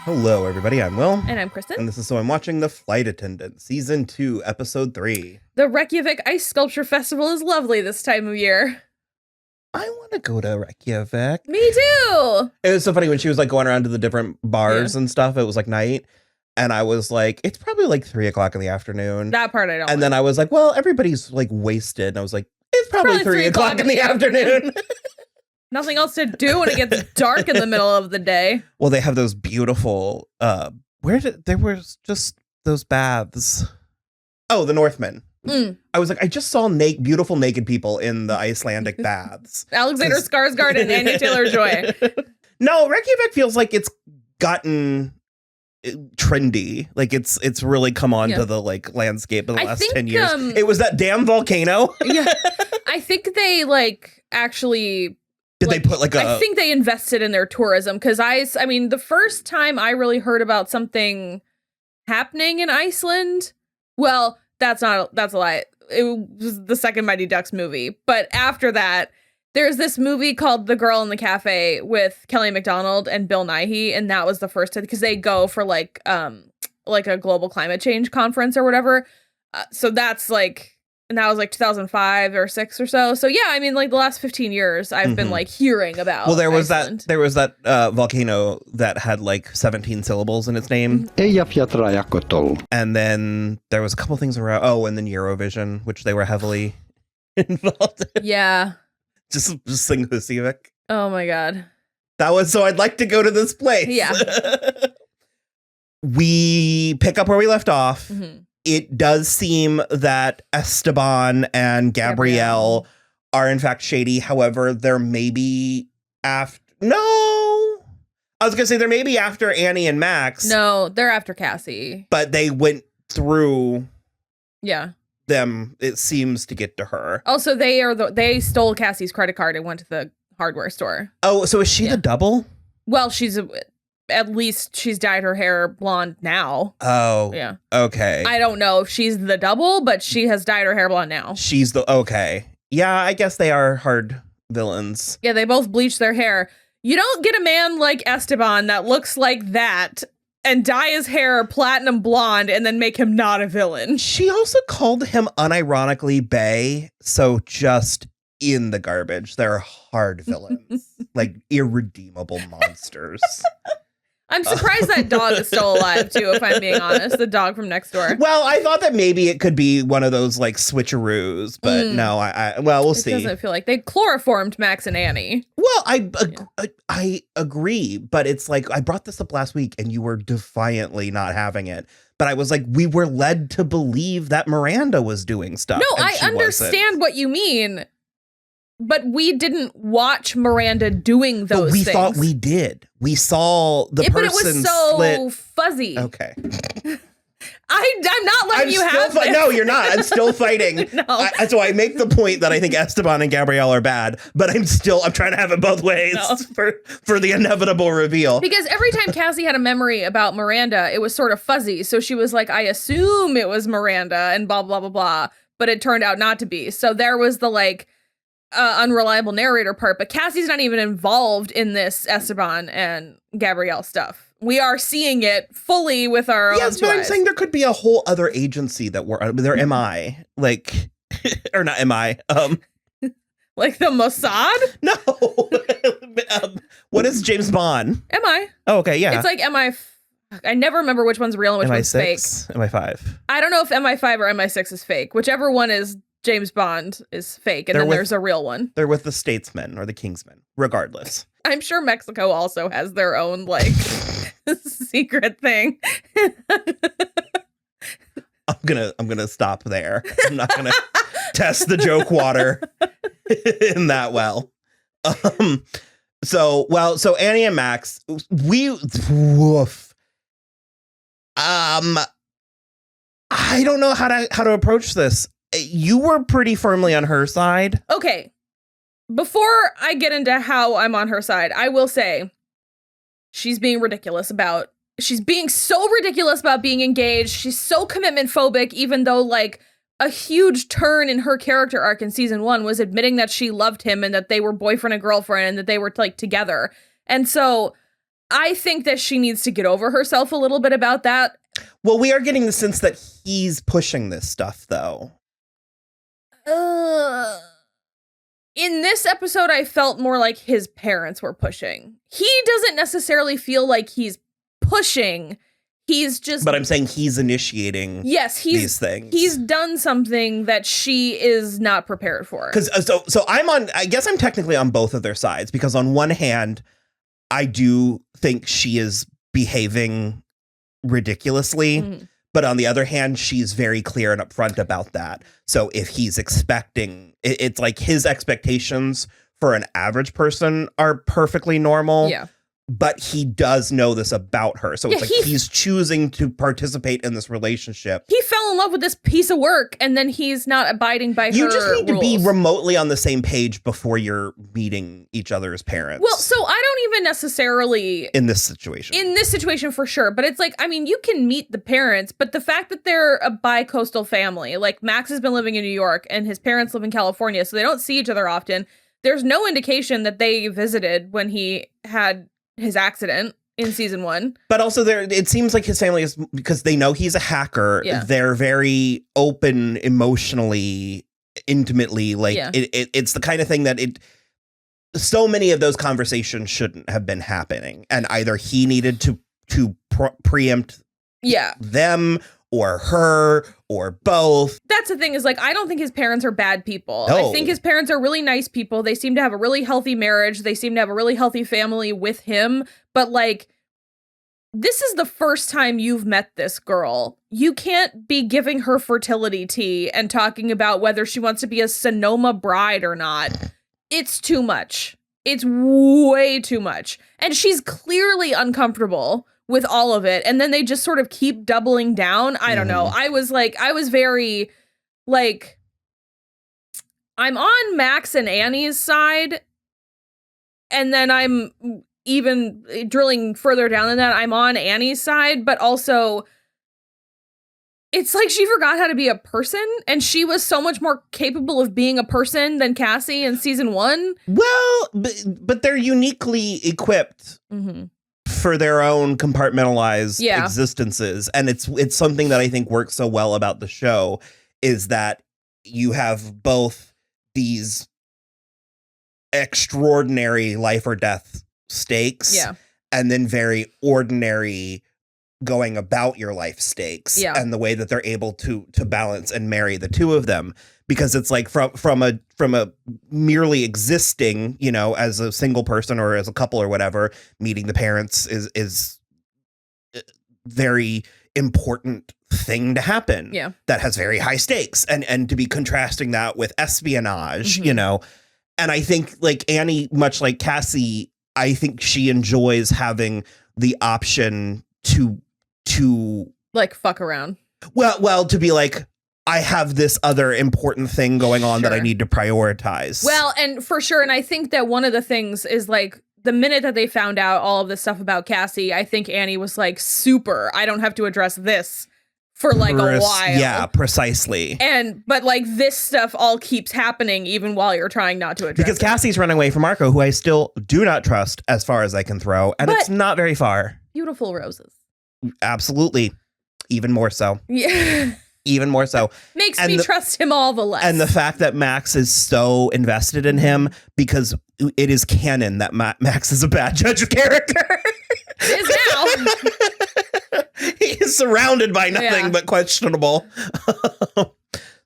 Hello, everybody. I'm Will. And I'm Kristen. And this is So I'm Watching The Flight Attendant, Season 2, Episode 3. The Reykjavik Ice Sculpture Festival is lovely this time of year. I want to go to Reykjavik. Me too! It was so funny when she was like going around to the different bars and stuff. It was like night. And I was like, it's probably like 3 o'clock in the afternoon. That part I don't And then I was like, well, everybody's like wasted. And I was like, it's probably 3 o'clock in the afternoon. Nothing else to do when it gets dark in the middle of the day. Well, they have those beautiful, there was just those baths. Oh, the Northmen. I was like, I just saw beautiful naked people in the Icelandic baths. Alexander Skarsgård and Anya Taylor-Joy. No, Reykjavik feels like it's gotten trendy. Like it's really come on to the like landscape in the last 10 years. It was that damn volcano. Yeah. I think they actually... Did they put I think they invested in their tourism because I mean, the first time I really heard about something happening in Iceland, well, that's a lie. It was the second Mighty Ducks movie. But after that, there's this movie called The Girl in the Cafe with Kelly MacDonald and Bill Nighy. And that was the first time because they go for like a global climate change conference or whatever. So that's and that was like 2005 or 6 or so. So yeah, I mean, like the last 15 years, I've been like hearing about. Well, there was Iceland. that volcano that had like 17 syllables in its name. And then there was a couple things around. Oh, and then Eurovision, which they were heavily involved in. Yeah. Just sing Husivik. Oh my God. That was so I'd like to go to this place. Yeah. We pick up where we left off. Mm-hmm. It does seem that Esteban and Gabrielle are in fact shady. However, they're maybe after... No! I was going to say they're maybe after Annie and Max. No, they're after Cassie. But they went through... Yeah. Them, it seems, to get to her. Also, they stole Cassie's credit card and went to the hardware store. Oh, so is she the double? Well, at least she's dyed her hair blonde now. Oh. Yeah. Okay. I don't know if she's the double, but she has dyed her hair blonde now. She's okay. Yeah, I guess they are hard villains. Yeah, they both bleach their hair. You don't get a man like Esteban that looks like that and dye his hair platinum blonde and then make him not a villain. She also called him unironically bae, so just in the garbage. They're hard villains. Like irredeemable monsters. I'm surprised that dog is still alive, too, if I'm being honest. The dog from next door. Well, I thought that maybe it could be one of those, like, switcheroos, but no, we'll see. It doesn't feel like they chloroformed Max and Annie. Well, I agree, but it's like, I brought this up last week, and you were defiantly not having it. But I was like, we were led to believe that Miranda was doing stuff. No, I understand what you mean. But we didn't watch Miranda doing those things. We thought we did. We saw the person but it was so split. Fuzzy. Okay. I'm not letting you have this. No, you're not. I'm still fighting. No. So I make the point that I think Esteban and Gabrielle are bad, but I'm trying to have it both ways for the inevitable reveal. Because every time Cassie had a memory about Miranda, it was sort of fuzzy. So she was like, I assume it was Miranda and blah, blah, blah, blah. But it turned out not to be. So there was the unreliable narrator part, but Cassie's not even involved in this Esteban and Gabrielle stuff. We are seeing it fully with our own Yes, but I'm saying there could be a whole other agency that they're MI, or not MI, like the Mossad? No. What is James Bond? MI. Oh, okay, yeah. It's like MI. I never remember which one's real and which one's fake. MI5. I don't know if MI5 or MI6 is fake. Whichever one is James Bond is fake, and then there's a real one. They're with the Statesmen or the Kingsmen, regardless. I'm sure Mexico also has their own, secret thing. I'm gonna stop there. I'm not gonna test the joke water in that well. So Annie and Max, I don't know how to approach this. You were pretty firmly on her side. Okay. Before I get into how I'm on her side, I will say she's being so ridiculous about being engaged. She's so commitment phobic, even though a huge turn in her character arc in season 1 was admitting that she loved him and that they were boyfriend and girlfriend and that they were together. And so I think that she needs to get over herself a little bit about that. Well, we are getting the sense that he's pushing this stuff, though. In this episode, I felt more like his parents were pushing. He doesn't necessarily feel like he's pushing. He's just... But I'm saying he's initiating these things. He's done something that she is not prepared for. Because so I guess I'm technically on both of their sides, because on one hand, I do think she is behaving ridiculously. Mm-hmm. But on the other hand, she's very clear and upfront about that. So if he's expecting, it's like his expectations for an average person are perfectly normal. Yeah. But he does know this about her. So it's like he's choosing to participate in this relationship. He fell in love with this piece of work, and then he's not abiding by her rules. You just need to be remotely on the same page before you're meeting each other's parents. Well, so I don't even necessarily... In this situation. In this situation, for sure. But it's like, I mean, you can meet the parents, but the fact that they're a bi-coastal family, like Max has been living in New York, and his parents live in California, so they don't see each other often. There's no indication that they visited when he had his accident in season 1. But also it seems like his family is, because they know he's a hacker. Yeah. They're very open emotionally, intimately. Like it's the kind of thing that so many of those conversations shouldn't have been happening. And either he needed to preempt them or her or both. That's the thing, is like, I don't think his parents are bad people. No. I think his parents are really nice people. They seem to have a really healthy marriage. They seem to have a really healthy family with him. But like, this is the first time you've met this girl. You can't be giving her fertility tea and talking about whether she wants to be a Sonoma bride or not. It's too much. It's way too much. And she's clearly uncomfortable with all of it, and then they just sort of keep doubling down. I don't know. I was very like, I'm on Max and Annie's side, and then I'm even drilling further down than that, I'm on Annie's side, but also it's like she forgot how to be a person, and she was so much more capable of being a person than Cassie in season 1. Well, but they're uniquely equipped. Mm-hmm. For their own compartmentalized existences. And it's something that I think works so well about the show, is that you have both these extraordinary life or death stakes and then very ordinary going about your life stakes and the way that they're able to balance and marry the two of them. Because it's like from a merely existing, you know, as a single person or as a couple or whatever, meeting the parents is a very important thing to happen. Yeah. That has very high stakes. And to be contrasting that with espionage, you know. And I think like Annie, much like Cassie, I think she enjoys having the option to like fuck around. Well, to be like, I have this other important thing going on that I need to prioritize. Well, and for sure. And I think that one of the things is like, the minute that they found out all of this stuff about Cassie, I think Annie was like, super, I don't have to address this for like a while. Yeah, precisely. But like this stuff all keeps happening even while you're trying not to address because Cassie's running away from Marco, who I still do not trust as far as I can throw. And it's not very far. Beautiful roses. Absolutely. Even more so. Yeah. Even more so. Makes me trust him all the less. And the fact that Max is so invested in him, because it is canon that Max is a bad judge of character. Is now. He is surrounded by nothing but questionable.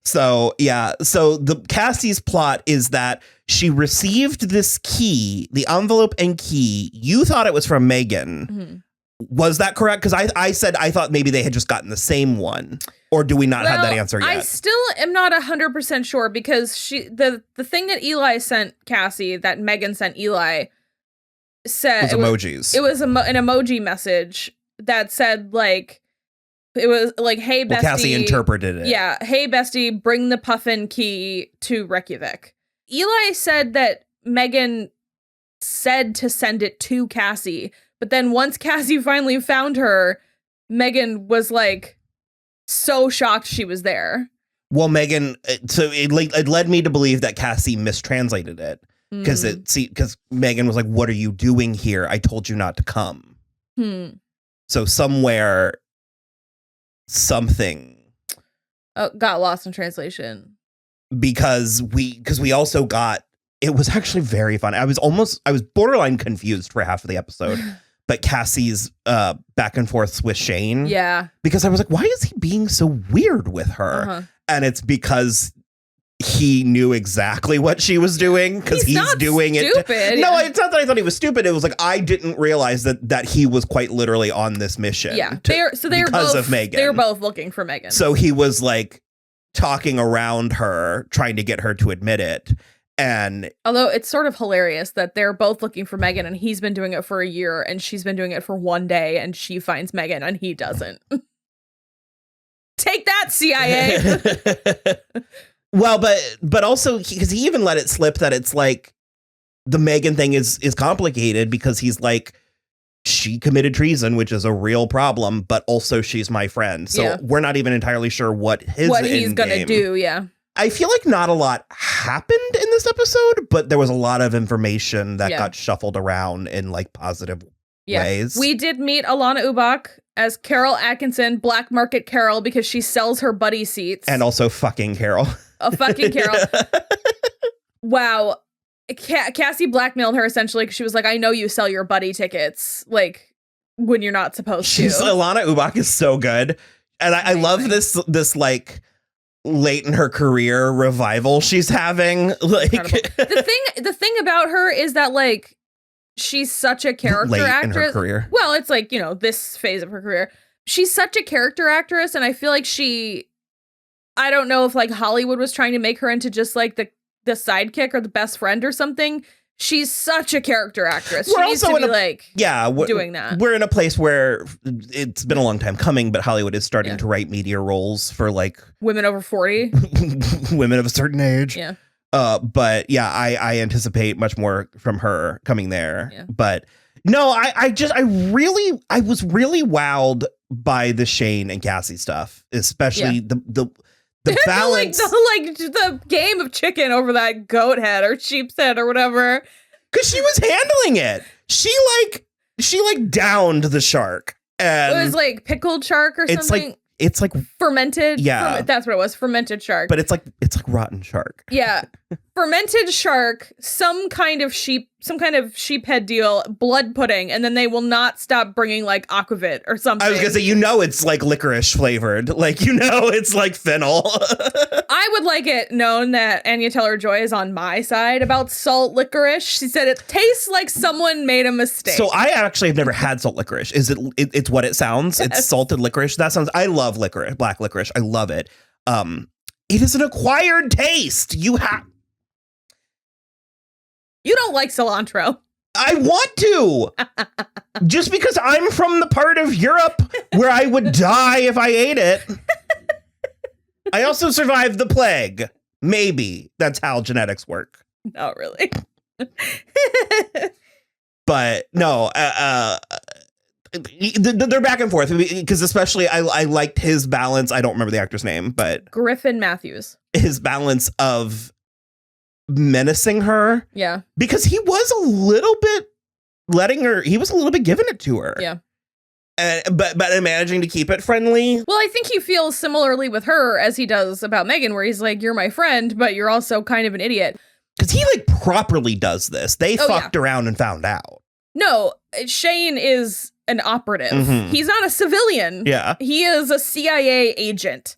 So, yeah. So the Cassie's plot is that she received this key, the envelope and key. You thought it was from Megan. Mm-hmm. Was that correct? Because I said I thought maybe they had just gotten the same one. Or do we not have that answer yet? I still am not 100% sure, because the thing that Eli sent Cassie, that Megan sent Eli, said it was emojis. It was an emoji message that said like, it was like, hey, bestie. Well, Cassie interpreted it. Yeah. Hey, bestie, bring the puffin key to Reykjavik. Eli said that Megan said to send it to Cassie. But then once Cassie finally found her, Megan was like so shocked she was there. Well, Megan, so it led me to believe that Cassie mistranslated it because Megan was like, "What are you doing here? I told you not to come." So somewhere, something. Oh, got lost in translation. Because we also got, it was actually very fun. I was borderline confused for half of the episode, but Cassie's back and forth with Shane. Yeah. Because I was like, why is he being so weird with her? And it's because he knew exactly what she was doing, because he's doing stupid. it. No, it's not that I thought he was stupid. It was like, I didn't realize that he was quite literally on this mission. Yeah. Because of Megan. They were both looking for Megan. So he was like talking around her, trying to get her to admit it. And although it's sort of hilarious that they're both looking for Megan, and he's been doing it for a year and she's been doing it for one day, and she finds Megan and he doesn't. Take that, CIA. Well, but also because he even let it slip that it's like the Megan thing is complicated, because he's like, she committed treason, which is a real problem, but also she's my friend. So we're not even entirely sure what he's going to do. Yeah. I feel like not a lot happened in this episode, but there was a lot of information that got shuffled around in like positive ways. We did meet ALANNA UBACH as Carol Atkinson, Black Market Carol, because she sells her buddy seats. And also fucking Carol. A fucking Carol. Wow. Cassie blackmailed her essentially, because she was like, I know you sell your buddy tickets, like, when you're not supposed to. ALANNA UBACH is so good. And I love this like late in her career revival she's having. Like the thing about her is that like she's such a character actress. In her career. Well, it's like, this phase of her career. She's such a character actress, and I feel like I don't know if like Hollywood was trying to make her into just like the sidekick or the best friend or something. She's such a character actress. She needs to be doing that. We're in a place where it's been a long time coming, but Hollywood is starting to write media roles for like women over 40, women of a certain age. Yeah. But yeah, I anticipate much more from her coming there. Yeah. But no, I was really wowed by the Shane and Cassie stuff, especially the balance. the game of chicken over that goat head or sheep's head or whatever. Because she was handling it. She downed the shark. And it was like pickled shark or something. It's like fermented. Yeah. That's what it was. Fermented shark. But it's like rotten shark. Yeah. Fermented shark, some kind of sheep head deal, blood pudding, and then they will not stop bringing like aquavit or something. I was gonna say, it's like licorice flavored, like it's like fennel. I would like it known that Anya Taylor-Joy is on my side about salt licorice. She said it tastes like someone made a mistake. So I actually have never had salt licorice. It's what it sounds. Yes. It's salted licorice. I love licorice, black licorice. I love it. It is an acquired taste. You don't like cilantro. I want to. Just because I'm from the part of Europe where I would die if I ate it. I also survived the plague. Maybe. That's how genetics work. Not really. But no, they're back and forth, because especially I liked his balance. I don't remember the actor's name, but Griffin Matthews. His balance of menacing her. Yeah. Because he was a little bit giving it to her. Yeah. But managing to keep it friendly. Well, I think he feels similarly with her as he does about Megan, where he's like, you're my friend, but you're also kind of an idiot. Because he like properly does this. They fucked around and found out. No, Shane is an operative. Mm-hmm. He's not a civilian. Yeah. He is a CIA agent.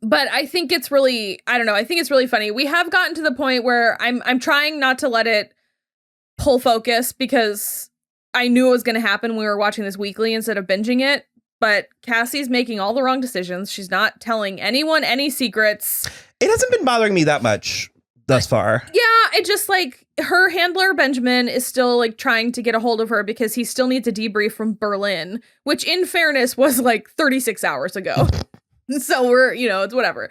But I think it's really, I think it's really funny. We have gotten to the point where I'm trying not to let it pull focus, because I knew it was going to happen when we were watching this weekly instead of binging it. But Cassie's making all the wrong decisions. She's not telling anyone any secrets. It hasn't been bothering me that much thus far. Yeah, it just like her handler, Benjamin, is still like trying to get a hold of her because he still needs a debrief from Berlin, which in fairness was like 36 hours ago. So we're, it's whatever.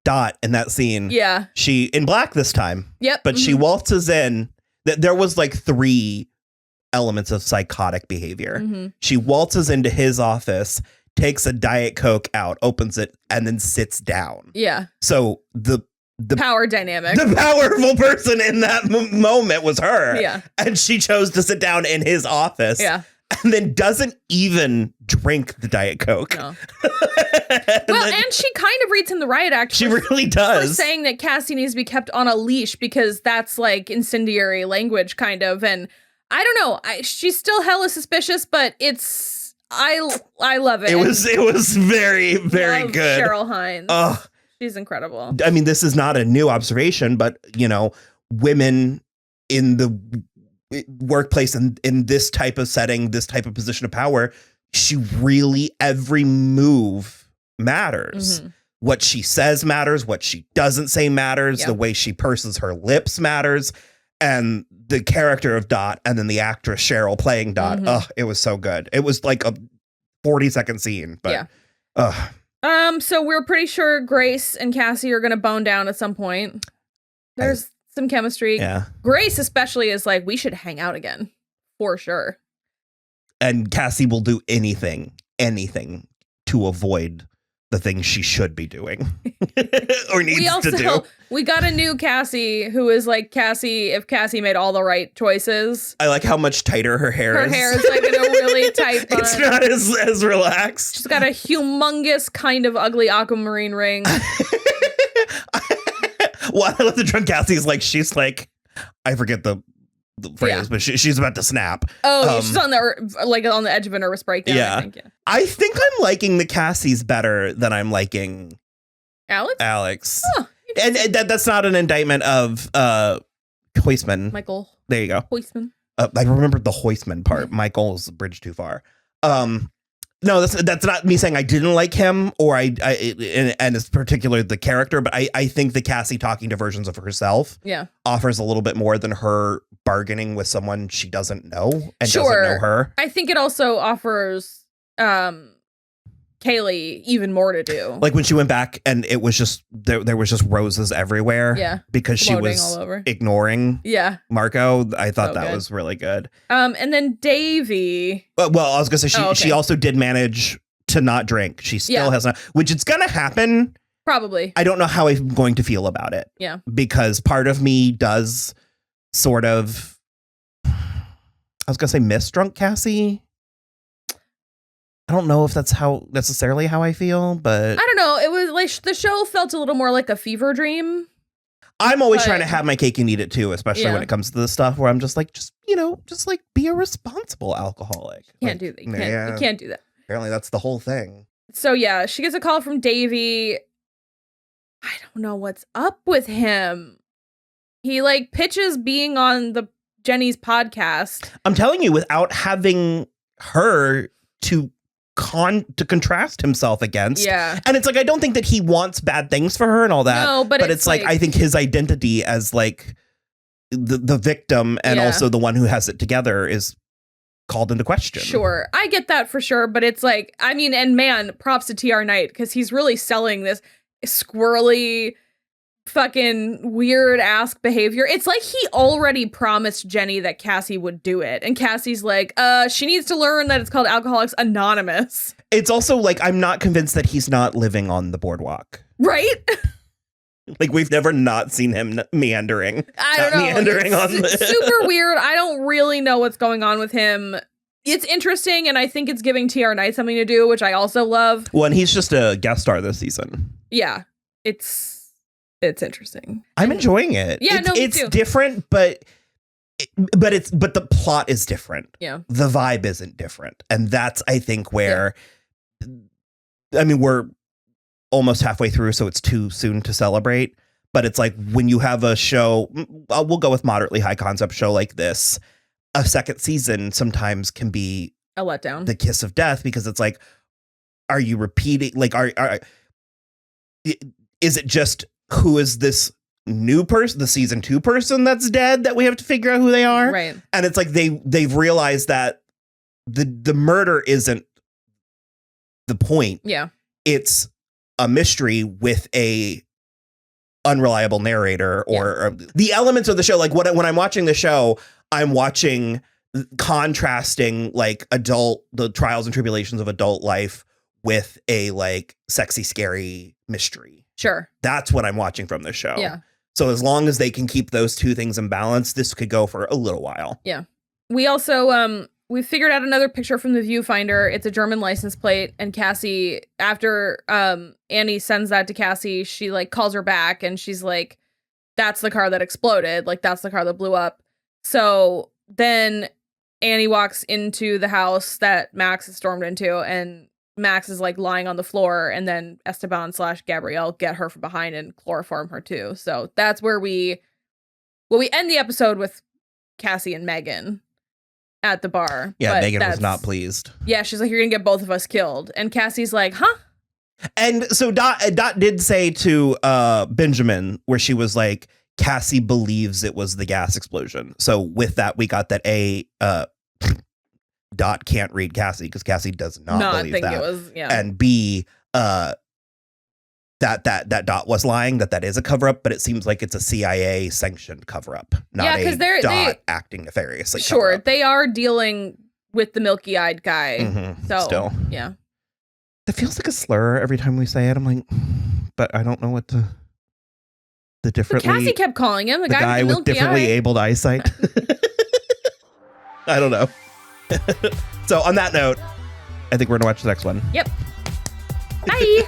Dot in that scene. Yeah. She in black this time. Yep. But she waltzes in. There was like 3 elements of psychotic behavior. Mm-hmm. She waltzes into his office, takes a Diet Coke out, opens it, and then sits down. Yeah. So the power dynamic. The powerful person in that moment was her. Yeah. And she chose to sit down in his office. Yeah. and then doesn't even drink the Diet Coke. No. And she kind of reads him the riot act. She really does. For saying that Cassie needs to be kept on a leash because that's like incendiary language, kind of. And I don't know. She's still hella suspicious, but I love it. It was very, very good. Cheryl Hines. Oh, she's incredible. I mean, this is not a new observation, but women in the workplace and in this type of setting, this type of position of power, she really, every move matters. Mm-hmm. What she says matters. What she doesn't say matters. Yep. The way she purses her lips matters. And the character of Dot and then the actress Cheryl playing Dot. Mm-hmm. Oh, it was so good. It was like a 40-second scene, but So we're pretty sure Grace and Cassie are going to bone down at some point. There's some chemistry. Yeah. Grace especially is like, we should hang out again for sure. And Cassie will do anything to avoid the things she should be doing or needs to do. We got a new Cassie who is like Cassie if Cassie made all the right choices. I like how much tighter her hair is. Her hair is like in a really tight bun. It's not as relaxed. She's got a humongous kind of ugly aquamarine ring. Well, I love the drunk Cassie is like, she's like, I forget the phrase, but she's about to snap. Oh, she's on the edge of a nervous breakdown. Yeah. I think I'm liking the Cassies better than I'm liking Alex. Oh, and that's not an indictment of Hoisman. Michael. There you go. Hoisman. I remembered the Hoisman part. Michael's a bridge too far. No, that's not me saying I didn't like him or and it's particularly the character, but I think the Cassie talking to versions of herself offers a little bit more than her bargaining with someone she doesn't know and doesn't know her. I think it also offers Kaley even more to do. Like when she went back and it was just there was just roses everywhere. Yeah. Because she was ignoring Marco. I thought that was really good. And then Davy. Well, I was gonna say she also did manage to not drink. She still has not, which it's gonna happen. Probably. I don't know how I'm going to feel about it. Yeah. Because part of me does sort of, I was gonna say miss drunk Cassie. I don't know if that's necessarily how I feel, but I don't know. It was like the show felt a little more like a fever dream. I'm always trying to have my cake and eat it too, especially when it comes to this stuff where I'm just like, just be a responsible alcoholic. You can't do that. You can't do that. Apparently that's the whole thing. So yeah, she gets a call from Davy. I don't know what's up with him. He like pitches being on the Jenny's podcast. I'm telling you, without having her to contrast himself against. Yeah. And it's like, I don't think that he wants bad things for her and all that. No, but it's like, I think his identity as like the victim and also the one who has it together is called into question. Sure. I get that for sure. But it's like, I mean, and man, props to TR Knight because he's really selling this squirrely fucking weird ass behavior. It's like he already promised Jenny that Cassie would do it. And Cassie's like, she needs to learn that it's called Alcoholics Anonymous. It's also like, I'm not convinced that he's not living on the boardwalk. Right? Like we've never not seen him meandering. I don't know. Meandering on this. Super weird. I don't really know what's going on with him. It's interesting, and I think it's giving TR Knight something to do, which I also love. Well, and he's just a guest star this season. Yeah. It's interesting. I'm enjoying it. Yeah, it's different, but the plot is different. Yeah. The vibe isn't different. And that's, I think, where I mean, we're almost halfway through, so it's too soon to celebrate. But it's like when you have a show, we'll go with moderately high concept show like this, a second season sometimes can be a letdown. The kiss of death, because it's like, are you repeating? Like, is it just who is this new person, the season 2 person that's dead that we have to figure out who they are? Right. And it's like they've realized that the murder isn't the point. Yeah. It's a mystery with a unreliable narrator or the elements of the show. Like when I'm watching the show, I'm watching contrasting like the trials and tribulations of adult life with a like sexy, scary mystery. Sure. That's what I'm watching from the show. Yeah. So as long as they can keep those two things in balance, this could go for a little while. Yeah. We also, we figured out another picture from the viewfinder. It's a German license plate, and Cassie, after Annie sends that to Cassie, she like calls her back and she's like, that's the car that exploded. Like, that's the car that blew up. So then Annie walks into the house that Max has stormed into, and Max is like lying on the floor, and then Esteban / Gabrielle get her from behind and chloroform her too. So that's where we end the episode with Cassie and Megan at the bar. Yeah, Megan was not pleased. Yeah, she's like, you're gonna get both of us killed. And Cassie's like, huh? And so Dot did say to Benjamin, where she was like, Cassie believes it was the gas explosion. So with that, we got that Dot can't read Cassie because Cassie does not believe think that. It was, yeah. And B, that Dot was lying, that is a cover up, but it seems like it's a CIA sanctioned cover up, not Dot acting nefariously. Sure, they are dealing with the milky eyed guy. Mm-hmm, so still, yeah, it feels like a slur every time we say it. I'm like, but I don't know what the differently. But Cassie kept calling him the guy with differently abled eyesight. I don't know. So on that note, I think we're gonna watch the next one. Yep. Bye.